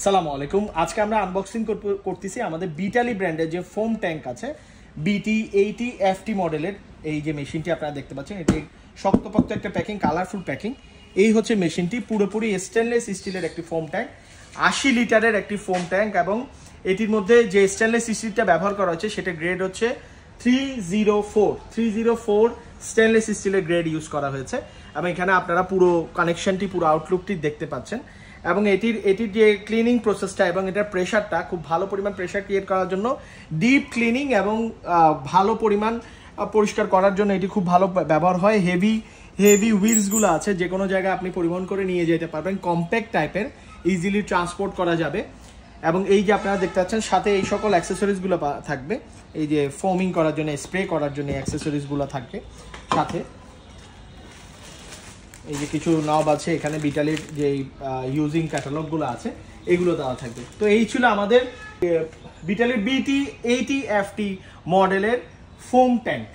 আসসালামু আলাইকুম। আজকে আমরা আনবক্সিং করতেছি আমাদের বিটালি ব্র্যান্ডের যে ফোম ট্যাঙ্ক আছে BT80 FT মডেলের। এই যে মেশিনটি আপনারা দেখতে পাচ্ছেন, এটি শক্তপোক্ত একটা প্যাকিং, কালারফুল প্যাকিং। এই হচ্ছে মেশিনটি, পুরোপুরি স্টেনলেস স্টিলের একটি ফোম ট্যাঙ্ক, 80 লিটারের একটি ফোম ট্যাঙ্ক। এবং এটির মধ্যে যে স্টেনলেস স্টিলটা ব্যবহার করা হচ্ছে সেটা গ্রেড হচ্ছে 304 স্টেনলেস স্টিলের গ্রেড ইউজ করা হয়েছে। এবং এখানে আপনারা পুরো কানেকশনটি, পুরো আউটলুকটি দেখতে পাচ্ছেন। এবং এটির যে ক্লিনিং প্রসেসটা এবং এটার প্রেশারটা, খুব ভালো পরিমাণ প্রেশার ক্রিয়েট করার জন্য, ডিপ ক্লিনিং এবং ভালো পরিমাণ পরিষ্কার করার জন্য এটি খুব ভালো ব্যবহার হয়। হেভি হুইলসগুলো আছে, যে কোনো জায়গায় আপনি পরিবহন করে নিয়ে যেতে পারবেন, কম্প্যাক্ট টাইপের, ইজিলি ট্রান্সপোর্ট করা যাবে। এবং এই যে আপনারা দেখতে পাচ্ছেন সাথে এই সকল অ্যাক্সেসরিজগুলো থাকবে। এই যে ফোমিং করার জন্য, স্প্রে করার জন্য অ্যাক্সেসরিজগুলো থাকবে সাথে। এই যে কিছু নব আছে এখানে, বিটালির যে ইউজিং ক্যাটালগুলো আছে এগুলো দেওয়া থাকবে। তো এই ছিল আমাদের বিটালির BT80 FT মডেলের ফোম ট্যাঙ্ক।